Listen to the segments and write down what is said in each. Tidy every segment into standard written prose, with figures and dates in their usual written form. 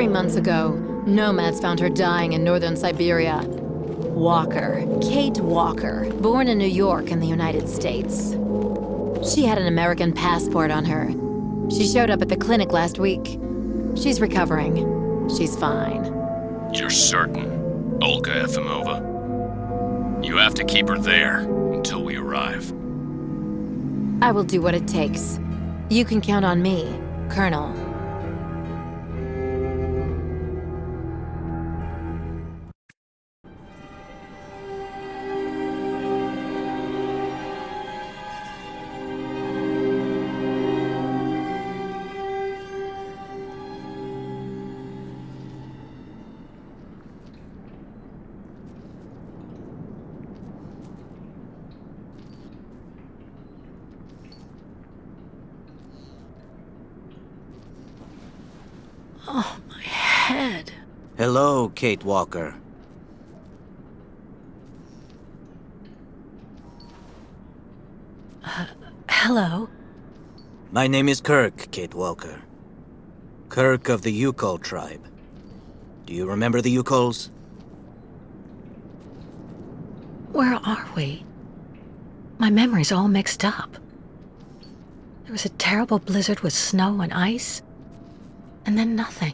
3 months ago, nomads found her dying in northern Syberia. Walker, Кейт Уокер, born in New York in the United States. She had an American passport on her. She showed up at the clinic last week. She's recovering. She's fine. You're certain, Olga Efimova? You have to keep her there until we arrive. I will do what it takes. You can count on me, Colonel. Oh, my head. Hello, Кейт Уокер. Hello. My name is Kirk, Кейт Uokер. Kirk of the Yukol tribe. Do you remember the Yukols? Where are we? My memory's all mixed up. There was a terrible blizzard with snow and ice, and then nothing.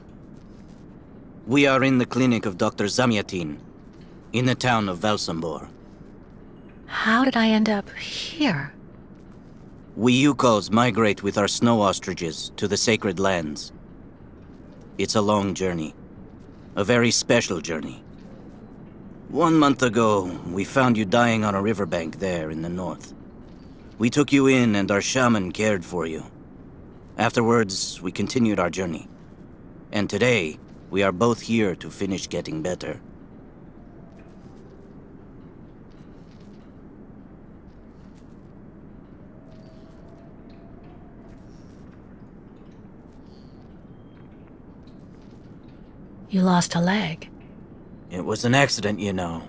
We are in the clinic of Dr. Zamyatin, in the town of Valsambor. How did I end up here? We Yukols migrate with our snow ostriches to the sacred lands. It's a long journey. A very special journey. 1 month ago, we found you dying on a riverbank there in the north. We took you in and our shaman cared for you. Afterwards, we continued our journey. And today, we are both here to finish getting better. You lost a leg. It was an accident, you know.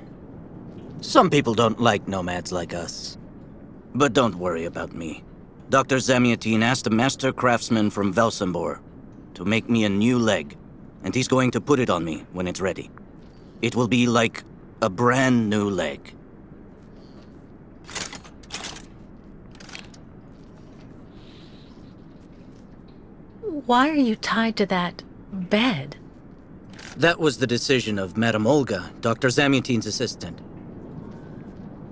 Some people don't like nomads like us. But don't worry about me. Dr. Zamyatin asked a master craftsman from Valsambor to make me a new leg, and he's going to put it on me when it's ready. It will be like a brand new leg. Why are you tied to that bed? That was the decision of Madame Olga, Dr. Zamyatin's assistant.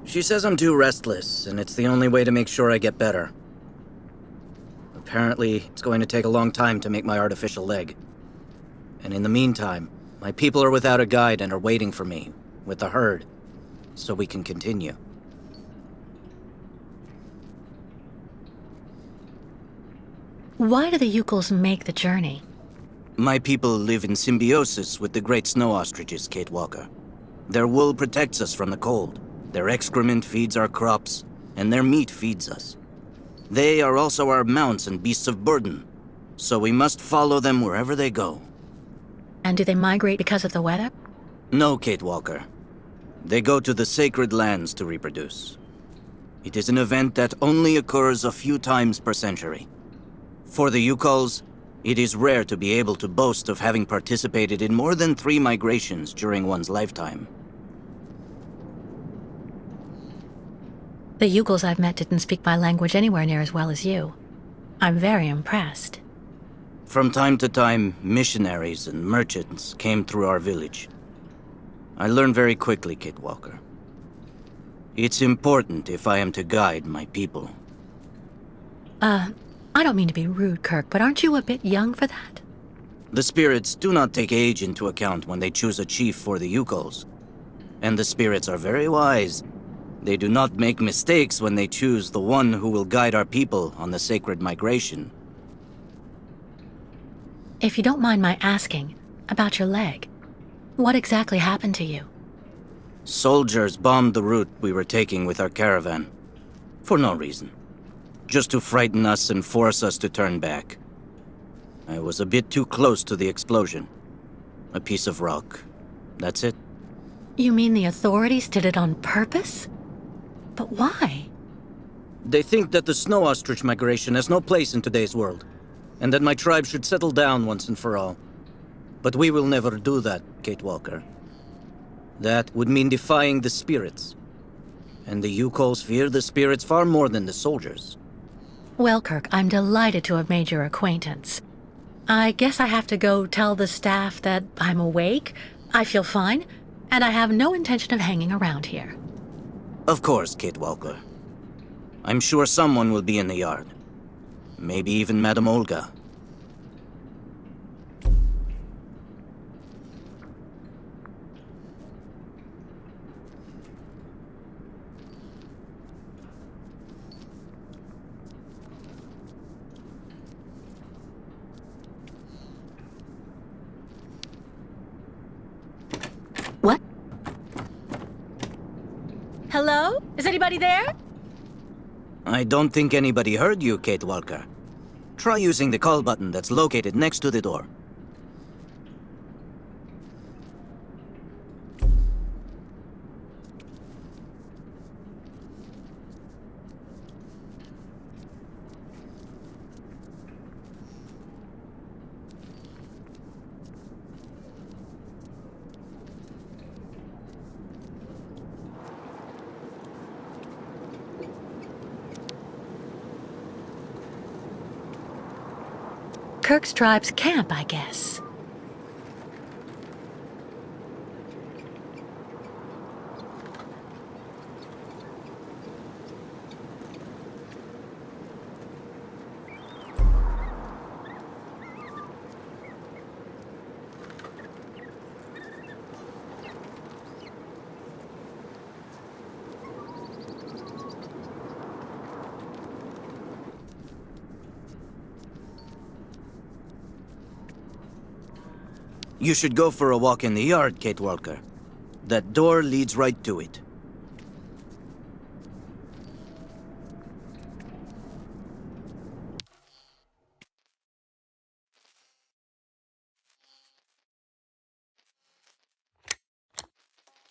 She says I'm too restless, and it's the only way to make sure I get better. Apparently, it's going to take a long time to make my artificial leg. And in the meantime, my people are without a guide and are waiting for me, with the herd, so we can continue. Why do the Yukols make the journey? My people live in symbiosis with the great snow ostriches, Кейт Уокер. Their wool protects us from the cold, their excrement feeds our crops, and their meat feeds us. They are also our mounts and beasts of burden, so we must follow them wherever they go. And do they migrate because of the weather? No, Кейт Uokер. They go to the sacred lands to reproduce. It is an event that only occurs a few times per century. For the Yukols, it is rare to be able to boast of having participated in more than 3 migrations during one's lifetime. The Yukols I've met didn't speak my language anywhere near as well as you. I'm very impressed. From time to time, missionaries and merchants came through our village. I learned very quickly, Кейт Uokер. It's important if I am to guide my people. I don't mean to be rude, Kirk, but aren't you a bit young for that? The spirits do not take age into account when they choose a chief for the Yukols. And the spirits are very wise. They do not make mistakes when they choose the one who will guide our people on the sacred migration. If you don't mind my asking, about your leg, what exactly happened to you? Soldiers bombed the route we were taking with our caravan. For no reason. Just to frighten us and force us to turn back. I was a bit too close to the explosion. A piece of rock. That's it. You mean the authorities did it on purpose? But why? They think that the snow ostrich migration has no place in today's world, and that my tribe should settle down once and for all. But we will never do that, Кейт Уокер. That would mean defying the spirits. And the Yukos fear the spirits far more than the soldiers. Well, Kirk, I'm delighted to have made your acquaintance. I guess I have to go tell the staff that I'm awake, I feel fine, and I have no intention of hanging around here. Of course, Кейт Уокер. I'm sure someone will be in the yard. Maybe even Madame Olga. What? Hello? Is anybody there? I don't think anybody heard you, Кейт Уокер. Try using the call button that's located next to the door. Kirk's tribe's camp, I guess. You should go for a walk in the yard, Кейт Уокер. That door leads right to it.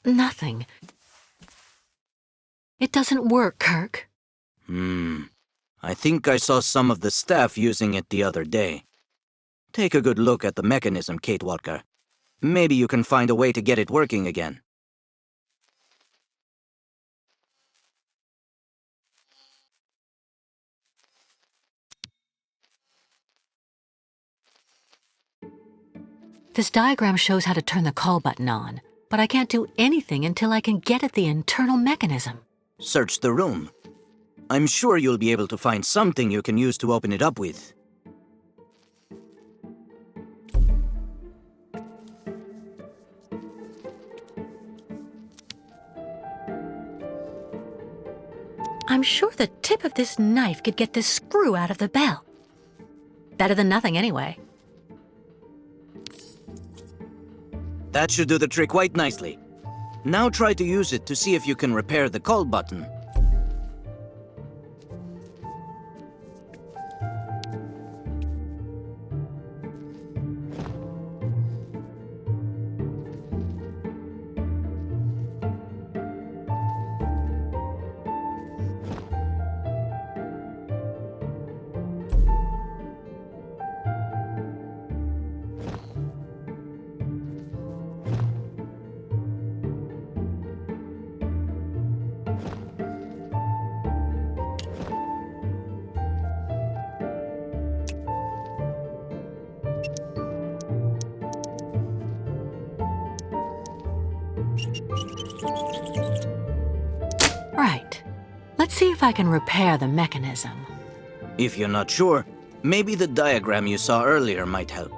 Nothing. It doesn't work, Kirk. I think I saw some of the staff using it the other day. Take a good look at the mechanism, Кейт Уокер. Maybe you can find a way to get it working again. This diagram shows how to turn the call button on, but I can't do anything until I can get at the internal mechanism. Search the room. I'm sure you'll be able to find something you can use to open it up with. I'm sure the tip of this knife could get this screw out of the bell. Better than nothing, anyway. That should do the trick quite nicely. Now try to use it to see if you can repair the call button. Right. Let's see if I can repair the mechanism. If you're not sure, maybe the diagram you saw earlier might help.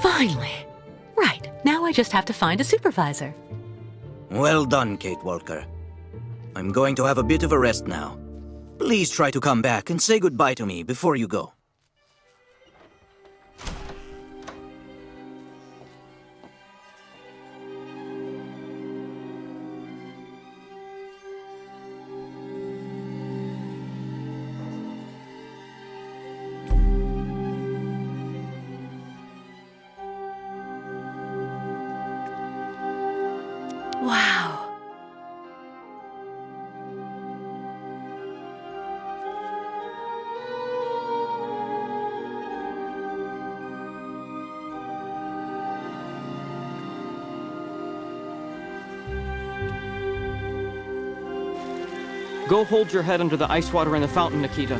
Finally. Right, now I just have to find a supervisor. Well done, Кейт Уокер. I'm going to have a bit of a rest now. Please try to come back and say goodbye to me before you go. Wow. Go hold your head under the ice water in the fountain, Nikita.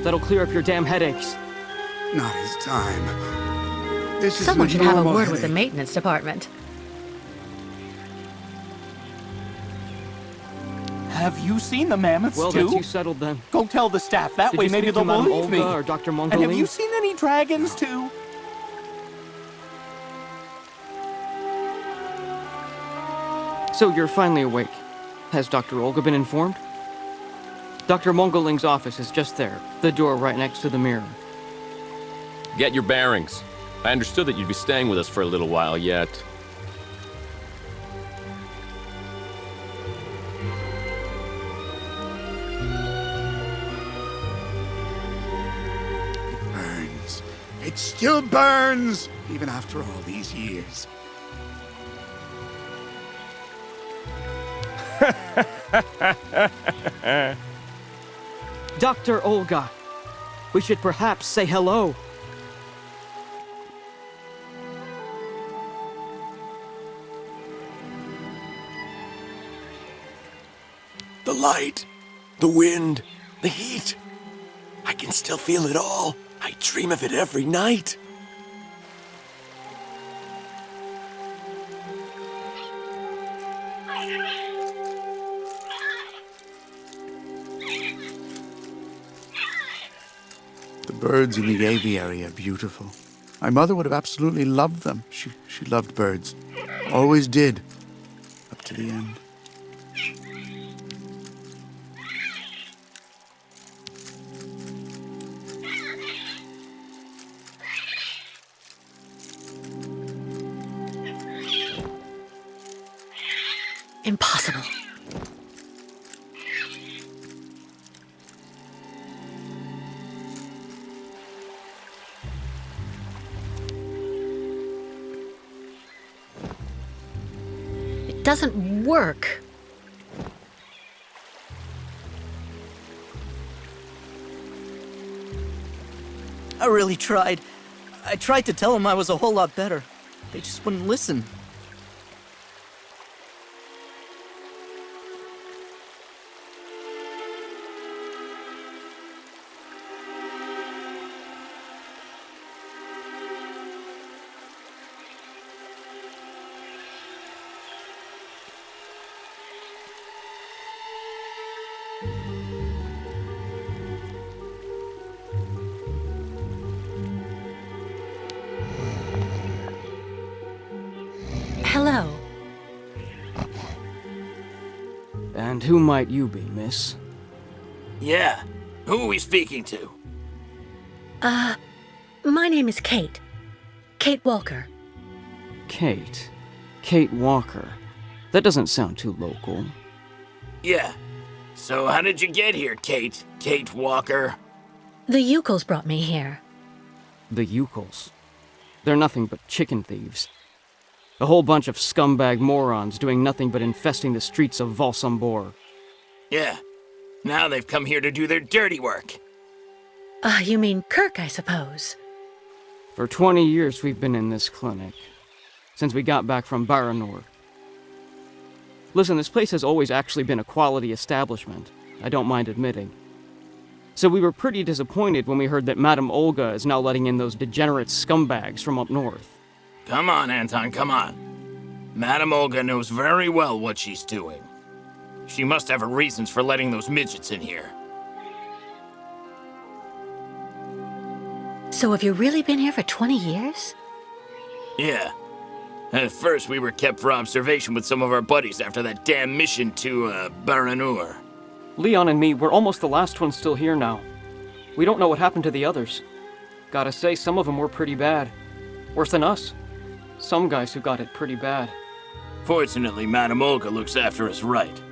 That'll clear up your damn headaches. Not his time. This is Someone should have a normal word with the headache. maintenance department. Have you seen the mammoths Well, too? that's you settled then. Go tell the staff. That Did way you maybe speak they'll to Madame believe Olga me. or Dr. And have Mongoline? you seen any dragons too? So you're finally awake. Has Dr. Olga been informed? Dr. Mongoling's office is just there, the door right next to the mirror. Get your bearings. I understood that you'd be staying with us for a little while yet. Burns. It still burns, even after all these years. Dr. Olga, we should perhaps say hello. The light, the wind, the heat. I can still feel it all. I dream of it every night. The birds in the aviary are beautiful. My mother would have absolutely loved them. She loved birds. Always did. Up to the end. Impossible. It doesn't work. I really tried. I tried to tell them I was a whole lot better. They just wouldn't listen. Hello. And who might you be, miss? Yeah. Who are we speaking to? My name is Kate. Kate Walker. Kate. Kate Walker. That doesn't sound too local. Yeah. So how did you get here, Kate? Kate Walker? The Yukos brought me here. The Yukos. They're nothing but chicken thieves. A whole bunch of scumbag morons doing nothing but infesting the streets of Valsambor. Yeah. Now they've come here to do their dirty work. You mean Kirk, I suppose. For 20 years we've been in this clinic. Since we got back from Baranor. Listen, this place has always actually been a quality establishment. I don't mind admitting. So we were pretty disappointed when we heard that Madame Olga is now letting in those degenerate scumbags from up north. Come on, Anton, come on. Madame Olga knows very well what she's doing. She must have her reasons for letting those midgets in here. So have you really been here for 20 years? Yeah. At first, we were kept for observation with some of our buddies after that damn mission to, Baranur. Leon and me, we're almost the last ones still here now. We don't know what happened to the others. Gotta say, some of them were pretty bad. Worse than us. Some guys who got it pretty bad. Fortunately, Madame Olga looks after us right.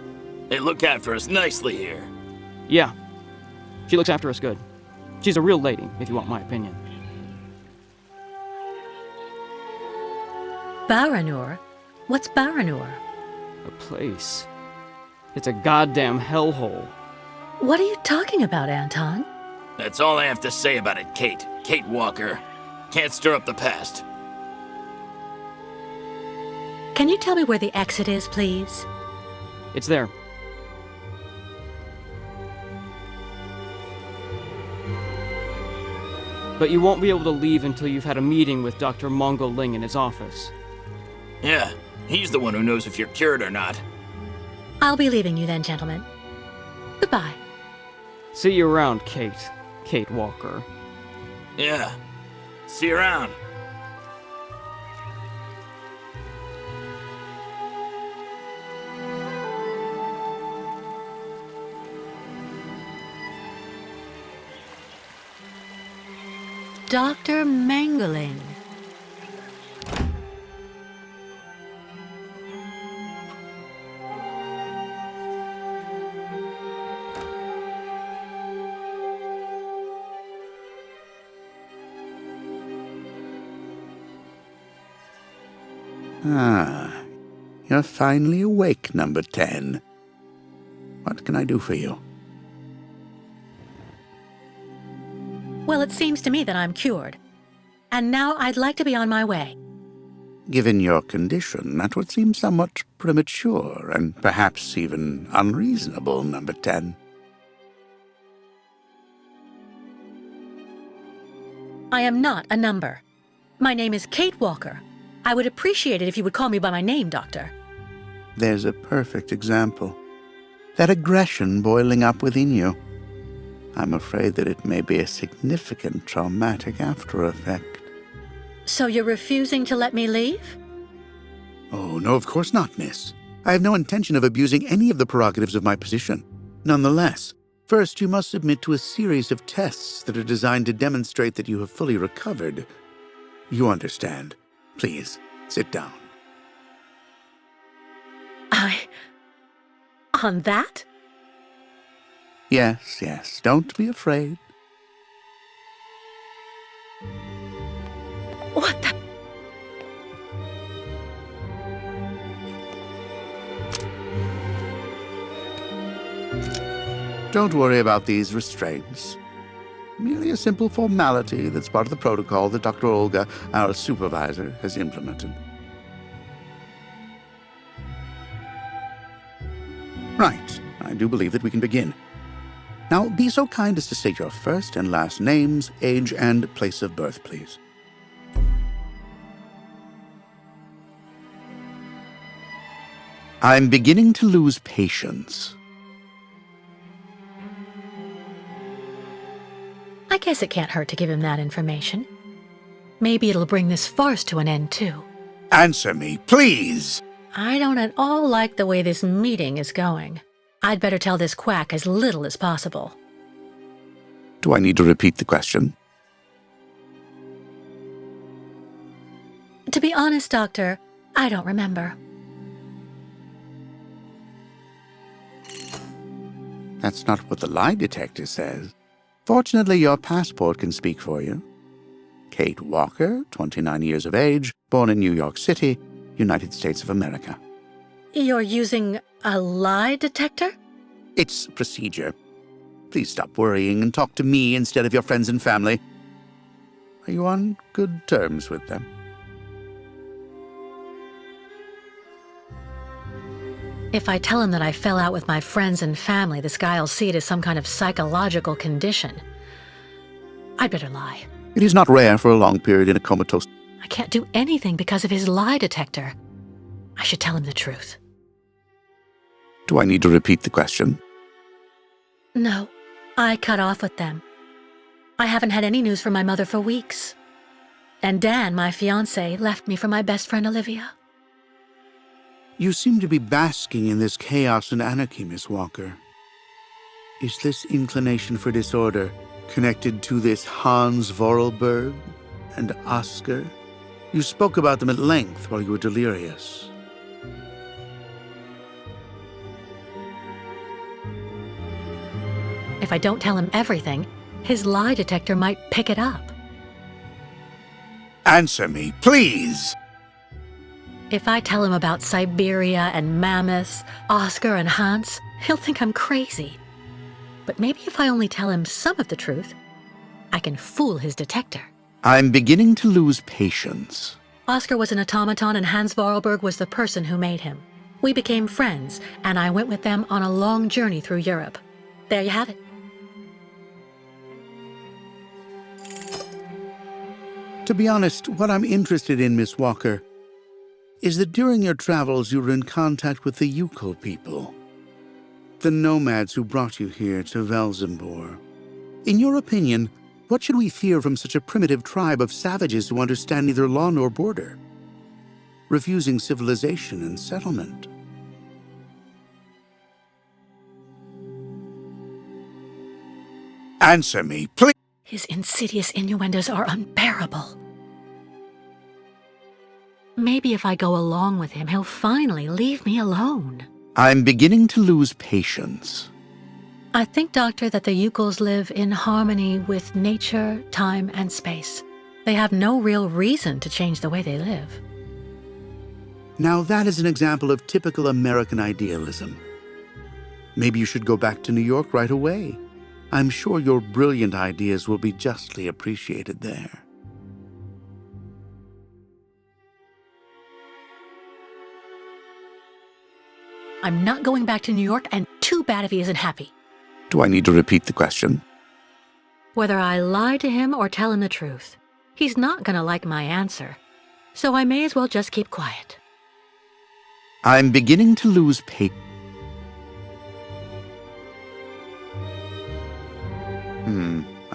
They look after us nicely here. Yeah. She looks after us good. She's a real lady, if you want my opinion. Baranur? What's Baranur? A place. It's a goddamn hellhole. What are you talking about, Anton? That's all I have to say about it, Kate. Kate Walker. Can't stir up the past. Can you tell me where the exit is, please? It's there. But you won't be able to leave until you've had a meeting with Dr. Mongo Ling in his office. Yeah, he's the one who knows if you're cured or not. I'll be leaving you then, gentlemen. Goodbye. See you around, Kate. Kate Walker. Yeah. See you around. Dr. Mangling. Ah, you're finally awake, number 10. What can I do for you? Well, it seems to me that I'm cured. And now I'd like to be on my way. Given your condition, that would seem somewhat premature and perhaps even unreasonable, number 10. I am not a number. My name is Kate Walker. I would appreciate it if you would call me by my name, Doctor. There's a perfect example. That aggression boiling up within you. I'm afraid that it may be a significant traumatic after effect. So you're refusing to let me leave? Oh, no, of course not, miss. I have no intention of abusing any of the prerogatives of my position. Nonetheless, first you must submit to a series of tests that are designed to demonstrate that you have fully recovered. You understand. Please, sit down. On that? Yes, yes, don't be afraid. What the? Don't worry about these restraints. Merely a simple formality that's part of the protocol that Dr. Olga, our supervisor, has implemented. Right. I do believe that we can begin. Now, be so kind as to state your first and last names, age, and place of birth, please. I'm beginning to lose patience. I guess it can't hurt to give him that information. Maybe it'll bring this farce to an end, too. Answer me, please! I don't at all like the way this meeting is going. I'd better tell this quack as little as possible. Do I need to repeat the question? To be honest, Doctor, I don't remember. That's not what the lie detector says. Fortunately, your passport can speak for you. Kate Walker, 29 years of age, born in New York City, United States of America. You're using a lie detector? It's procedure. Please stop worrying and talk to me instead of your friends and family. Are you on good terms with them? If I tell him that I fell out with my friends and family, this guy'll see it as some kind of psychological condition. I'd better lie. It is not rare for a long period in a comatose. I can't do anything because of his lie detector. I should tell him the truth. Do I need to repeat the question? No, I cut off with them. I haven't had any news from my mother for weeks. And Dan, my fiancé, left me for my best friend Olivia. You seem to be basking in this chaos and anarchy, Miss Walker. Is this inclination for disorder connected to this Hans Vorarlberg and Oscar? You spoke about them at length while you were delirious. If I don't tell him everything, his lie detector might pick it up. Answer me, please! If I tell him about Syberia and mammoths, Oscar and Hans, he'll think I'm crazy. But maybe if I only tell him some of the truth, I can fool his detector. I'm beginning to lose patience. Oscar was an automaton and Hans Vorarlberg was the person who made him. We became friends, and I went with them on a long journey through Europe. There you have it. To be honest, what I'm interested in, Miss Walker, is that during your travels you were in contact with the Yukol people, the nomads who brought you here to Velzembor. In your opinion, what should we fear from such a primitive tribe of savages who understand neither law nor border, refusing civilization and settlement? Answer me, please! His insidious innuendos are unbearable. Maybe if I go along with him, he'll finally leave me alone. I'm beginning to lose patience. I think, Doctor, that the Yukols live in harmony with nature, time, and space. They have no real reason to change the way they live. Now that is an example of typical American idealism. Maybe you should go back to New York right away. I'm sure your brilliant ideas will be justly appreciated there. I'm not going back to New York, and too bad if he isn't happy. Do I need to repeat the question? Whether I lie to him or tell him the truth, he's not gonna like my answer. So I may as well just keep quiet. I'm beginning to lose patience.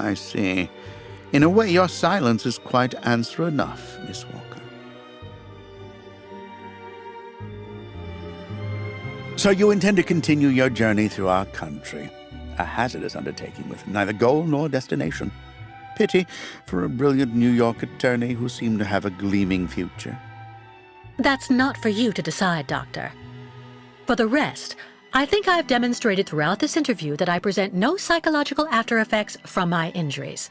I see. In a way, your silence is quite answer enough, Miss Walker. So you intend to continue your journey through our country. A hazardous undertaking with neither goal nor destination. Pity for a brilliant New York attorney who seemed to have a gleaming future. That's not for you to decide, Doctor. For the rest, I think I've demonstrated throughout this interview that I present no psychological after effects from my injuries.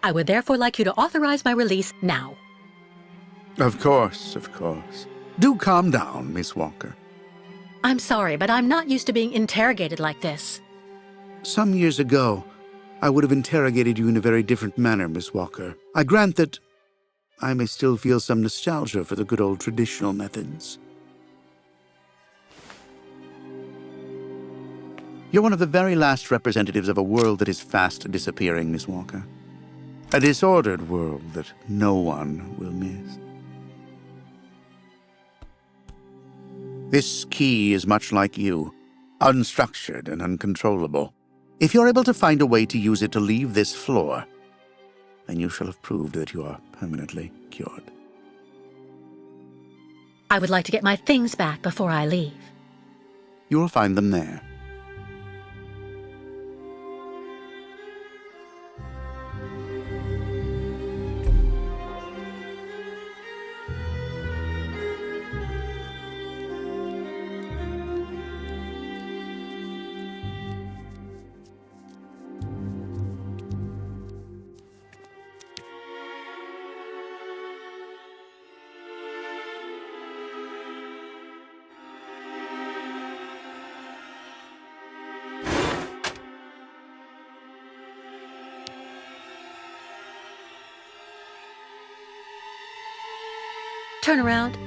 I would therefore like you to authorize my release now. Of course, of course. Do calm down, Miss Walker. I'm sorry, but I'm not used to being interrogated like this. Some years ago, I would have interrogated you in a very different manner, Miss Walker. I grant that I may still feel some nostalgia for the good old traditional methods. You're one of the very last representatives of a world that is fast disappearing, Miss Walker. A disordered world that no one will miss. This key is much like you, unstructured and uncontrollable. If you're able to find a way to use it to leave this floor, then you shall have proved that you are permanently cured. I would like to get my things back before I leave. You will find them there. Turn around.